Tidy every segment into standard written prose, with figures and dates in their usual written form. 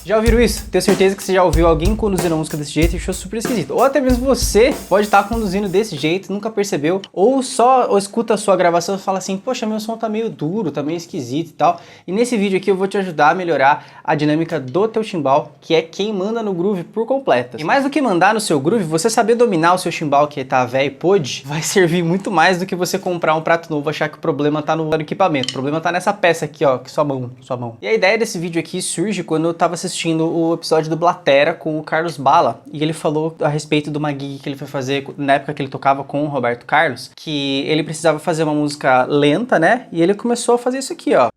Já ouviram isso? Tenho certeza que você já ouviu alguém conduzindo a música desse jeito e achou super esquisito. Ou até mesmo você pode estar conduzindo desse jeito, nunca percebeu, ou só escuta a sua gravação e fala assim, poxa, meu som tá meio duro, tá meio esquisito e tal. E nesse vídeo aqui eu vou te ajudar a melhorar a dinâmica do teu chimbal, que é quem manda no groove por completo. E mais do que mandar no seu groove, você saber dominar o seu chimbal que tá velho e podre, vai servir muito mais do que você comprar um prato novo e achar que o problema tá no equipamento. O problema tá nessa peça aqui, ó, que sua mão. E a ideia desse vídeo aqui surge quando eu tava assistindo o episódio do Blatera com o Carlos Bala, e ele falou a respeito de uma gig que ele foi fazer na época que ele tocava com o Roberto Carlos, que ele precisava fazer uma música lenta, né? E ele começou a fazer isso aqui, ó.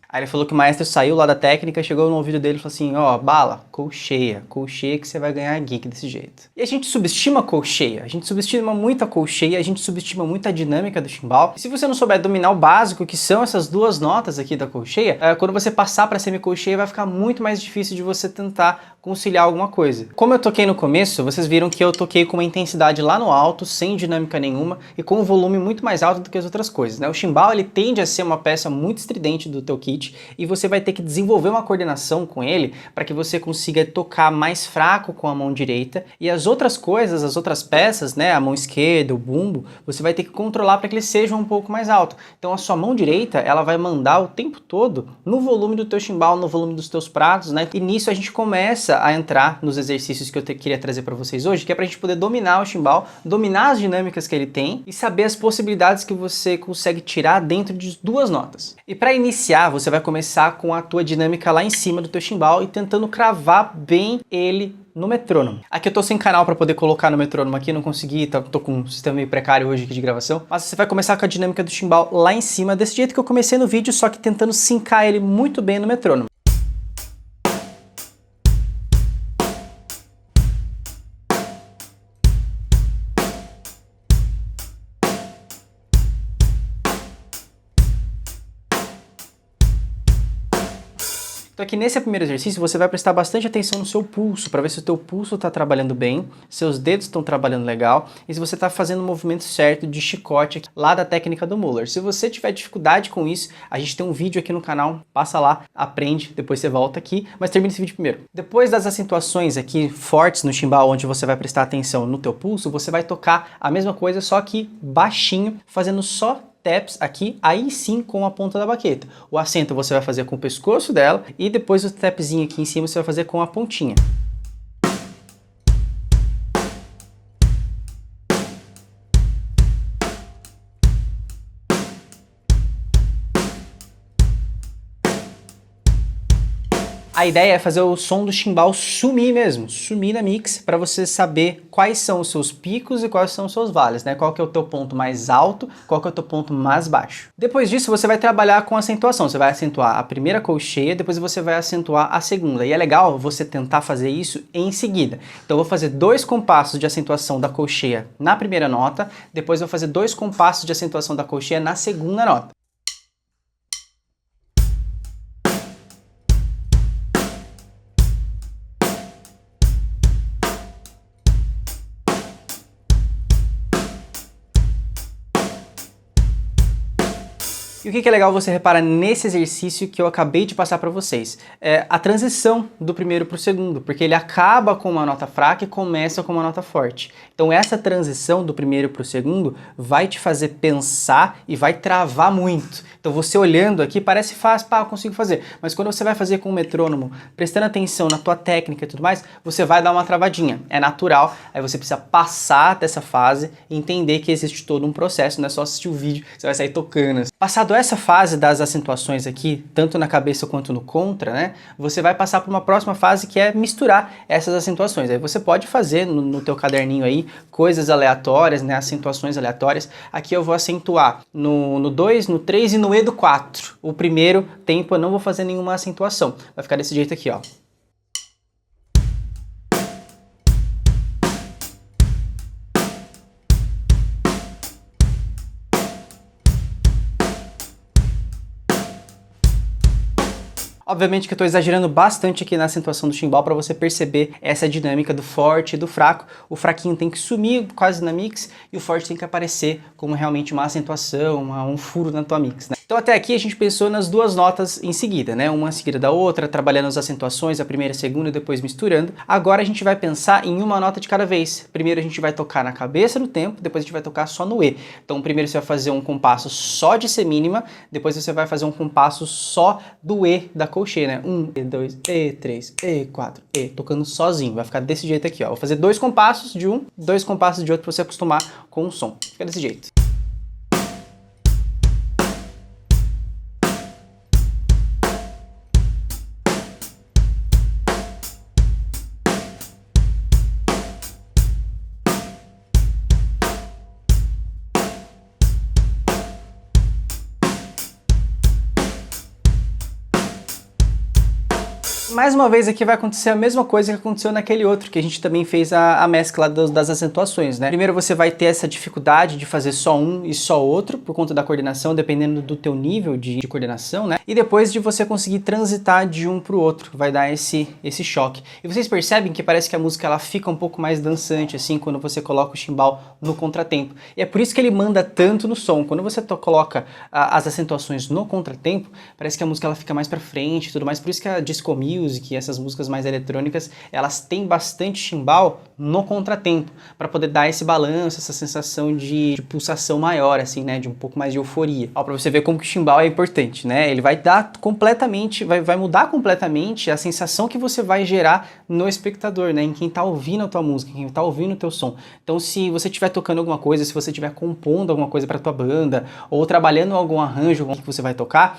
Aí ele falou que o maestro saiu lá da técnica, chegou no ouvido dele e falou assim, ó, Bala, colcheia que você vai ganhar a gig desse jeito. E a gente subestima a colcheia, a gente subestima muito a colcheia, a gente subestima muito a dinâmica do chimbal. E se você não souber dominar o básico, que são essas duas notas aqui da colcheia, quando você passar para semicolcheia vai ficar muito mais difícil de você tentar conciliar alguma coisa. Como eu toquei no começo, vocês viram que eu toquei com uma intensidade lá no alto, sem dinâmica nenhuma, e com um volume muito mais alto do que as outras coisas, né? O chimbal, ele tende a ser uma peça muito estridente do teu kit, e você vai ter que desenvolver uma coordenação com ele para que você consiga tocar mais fraco com a mão direita, e as outras coisas, as outras peças, né, a mão esquerda, o bumbo, você vai ter que controlar para que ele seja um pouco mais alto. Então a sua mão direita, ela vai mandar o tempo todo no volume do teu chimbal, no volume dos teus pratos, né? E nisso a gente começa a entrar nos exercícios que eu queria trazer para vocês hoje, que é para a gente poder dominar o chimbal, dominar as dinâmicas que ele tem e saber as possibilidades que você consegue tirar dentro de duas notas. E para iniciar, você vai começar com a tua dinâmica lá em cima do teu chimbal e tentando cravar bem ele no metrônomo. Aqui eu tô sem canal para poder colocar no metrônomo aqui, não consegui, tô com um sistema meio precário hoje aqui de gravação, mas você vai começar com a dinâmica do chimbal lá em cima, desse jeito que eu comecei no vídeo, só que tentando sincar ele muito bem no metrônomo. Então aqui nesse primeiro exercício você vai prestar bastante atenção no seu pulso, para ver se o teu pulso está trabalhando bem, seus dedos estão trabalhando legal e se você está fazendo o movimento certo de chicote aqui, lá da técnica do Muller. Se você tiver dificuldade com isso, a gente tem um vídeo aqui no canal, passa lá, aprende, depois você volta aqui, mas termina esse vídeo primeiro. Depois das acentuações aqui fortes no chimbal, onde você vai prestar atenção no teu pulso, você vai tocar a mesma coisa, só que baixinho, fazendo só taps aqui, aí sim com a ponta da baqueta. O acento você vai fazer com o pescoço dela e depois o tapzinho aqui em cima você vai fazer com a pontinha. A ideia é fazer o som do chimbal sumir mesmo, sumir na mix, para você saber quais são os seus picos e quais são os seus vales, né? Qual que é o teu ponto mais alto, qual que é o teu ponto mais baixo. Depois disso, você vai trabalhar com acentuação. Você vai acentuar a primeira colcheia, depois você vai acentuar a segunda. E é legal você tentar fazer isso em seguida. Então eu vou fazer 2 compassos de acentuação da colcheia na primeira nota, depois eu vou fazer 2 compassos de acentuação da colcheia na segunda nota. E o que é legal você reparar nesse exercício que eu acabei de passar para vocês? É a transição do primeiro para o segundo, porque ele acaba com uma nota fraca e começa com uma nota forte. Então essa transição do primeiro para o segundo vai te fazer pensar e vai travar muito. Então você olhando aqui parece fácil, pá, eu consigo fazer. Mas quando você vai fazer com o metrônomo, prestando atenção na tua técnica e tudo mais, você vai dar uma travadinha. É natural, aí você precisa passar dessa fase e entender que existe todo um processo, não é só assistir o vídeo, você vai sair tocando. Passado essa fase das acentuações aqui, tanto na cabeça quanto no contra, né, você vai passar para uma próxima fase que é misturar essas acentuações. Aí você pode fazer no teu caderninho aí coisas aleatórias, né, acentuações aleatórias. Aqui eu vou acentuar no 2, no 3 e no E do 4. O primeiro tempo eu não vou fazer nenhuma acentuação, vai ficar desse jeito aqui, ó. Obviamente que eu estou exagerando bastante aqui na acentuação do chimbal para você perceber essa dinâmica do forte e do fraco. O fraquinho tem que sumir quase na mix e o forte tem que aparecer como realmente uma acentuação, um furo na tua mix, né? Então até aqui a gente pensou nas duas notas em seguida, né? Uma em seguida da outra, trabalhando as acentuações, a primeira e a segunda e depois misturando. Agora a gente vai pensar em uma nota de cada vez. Primeiro a gente vai tocar na cabeça do tempo, depois a gente vai tocar só no E. Então primeiro você vai fazer um compasso só de semínima, depois você vai fazer um compasso só do E da colcheia, né? 1, E2, E3, E4, E, tocando sozinho. Vai ficar desse jeito aqui, ó. Vou fazer 2 compassos de um, 2 compassos de outro pra você acostumar com o som. Fica desse jeito. Mais uma vez aqui vai acontecer a mesma coisa que aconteceu naquele outro, que a gente também fez a mescla das acentuações, né? Primeiro você vai ter essa dificuldade de fazer só um e só outro, por conta da coordenação, dependendo do teu nível de coordenação, né? E depois de você conseguir transitar de um pro outro, vai dar esse choque. E vocês percebem que parece que a música ela fica um pouco mais dançante, assim, quando você coloca o chimbal no contratempo. E é por isso que ele manda tanto no som. Quando você coloca as acentuações no contratempo, parece que a música ela fica mais pra frente e tudo mais. Por isso que a disco music, essas músicas mais eletrônicas, elas têm bastante chimbal no contratempo, para poder dar esse balanço, essa sensação de pulsação maior, assim, né, de um pouco mais de euforia. Ó, pra você ver como que o chimbal é importante, né, ele vai dar completamente, vai mudar completamente a sensação que você vai gerar no espectador, né, em quem tá ouvindo a tua música, quem tá ouvindo o teu som. Então, se você estiver tocando alguma coisa, se você estiver compondo alguma coisa para tua banda, ou trabalhando algum arranjo que você vai tocar,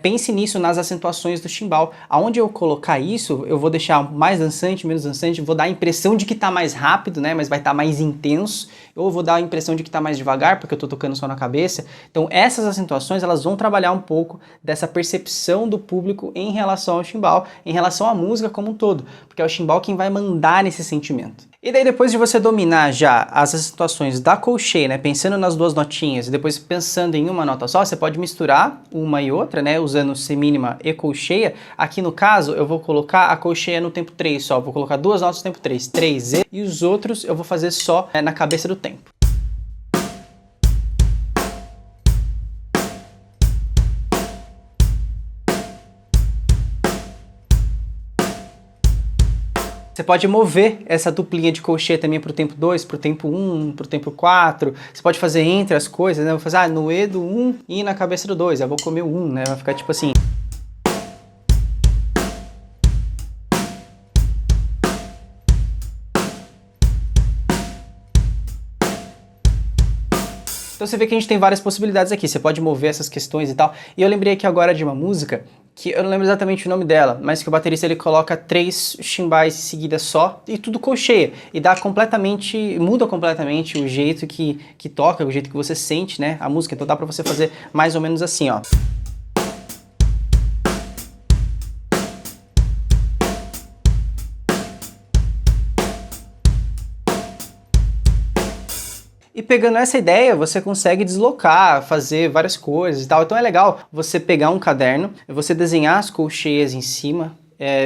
pense nisso nas acentuações do chimbal. Aonde eu colocar isso, eu vou deixar mais dançante, menos dançante, vou dar a impressão de que tá mais rápido, né, mas vai estar mais intenso, ou vou dar a impressão de que tá mais devagar, porque eu tô tocando só na cabeça. Então essas acentuações, elas vão trabalhar um pouco dessa percepção do público em relação ao chimbal, em relação à música como um todo, porque é o chimbal quem vai mandar nesse sentimento. E daí depois de você dominar já as situações da colcheia, né, pensando nas duas notinhas e depois pensando em uma nota só, você pode misturar uma e outra, né, usando semínima e colcheia. Aqui no caso eu vou colocar a colcheia no tempo 3 só, vou colocar duas notas no tempo 3, 3 e os outros eu vou fazer só na cabeça do tempo. Você pode mover essa duplinha de colcheia também para o tempo 2, para o tempo 1, para o tempo 4. Você pode fazer entre as coisas, né? Eu vou fazer no E do 1 e na cabeça do 2. Eu vou comer o 1, né? Vai ficar tipo assim. Então você vê que a gente tem várias possibilidades aqui, você pode mover essas questões e tal. E eu lembrei aqui agora de uma música, que eu não lembro exatamente o nome dela, mas que o baterista ele coloca 3 chimbais seguidas só e tudo colcheia. E dá completamente, muda completamente o jeito que toca, o jeito que você sente, né, a música. Então dá pra você fazer mais ou menos assim, ó. E pegando essa ideia, você consegue deslocar, fazer várias coisas e tal. Então é legal você pegar um caderno, você desenhar as colcheias em cima,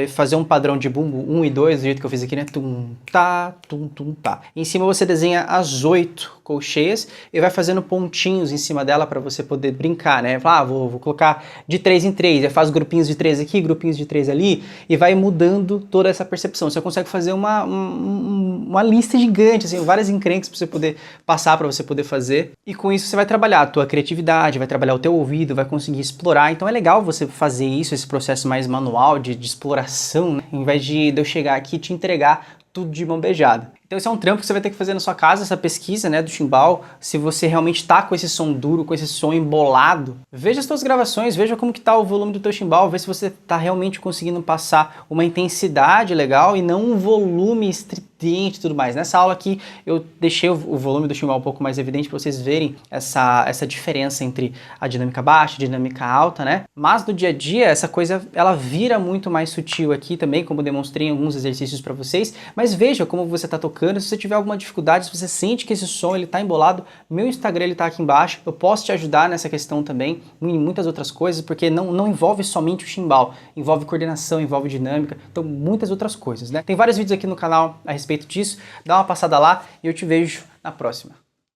fazer um padrão de bumbo 1 e 2, do jeito que eu fiz aqui, né? Tum, tá, tum, tum, tá. Em cima você desenha as 8 colcheias e vai fazendo pontinhos em cima dela para você poder brincar, né? Fala, vou colocar de 3 em 3, aí faz grupinhos de 3 aqui, grupinhos de 3 ali, e vai mudando toda essa percepção. Você consegue fazer uma lista gigante, assim, várias encrencas para você poder passar, para você poder fazer, e com isso você vai trabalhar a tua criatividade, vai trabalhar o teu ouvido, vai conseguir explorar. Então é legal você fazer isso, esse processo mais manual de exploração, né? Em vez de eu chegar aqui e te entregar tudo de mão beijada. Então esse é um trampo que você vai ter que fazer na sua casa, essa pesquisa, né, do chimbal. Se você realmente tá com esse som duro, com esse som embolado, veja as suas gravações, veja como que tá o volume do teu chimbal, vê se você tá realmente conseguindo passar uma intensidade legal e não um volume estridente e tudo mais. Nessa aula aqui eu deixei o volume do chimbal um pouco mais evidente para vocês verem essa diferença entre a dinâmica baixa e a dinâmica alta, né? Mas no dia a dia essa coisa ela vira muito mais sutil aqui também, como demonstrei em alguns exercícios para vocês, mas veja como você tá tocando tocando. Se você tiver alguma dificuldade, se você sente que esse som ele tá embolado, meu Instagram ele tá aqui embaixo. Eu posso te ajudar nessa questão também, em muitas outras coisas, porque não envolve somente o chimbal, envolve coordenação, envolve dinâmica, então muitas outras coisas, né? Tem vários vídeos aqui no canal a respeito disso. Dá uma passada lá e eu te vejo na próxima.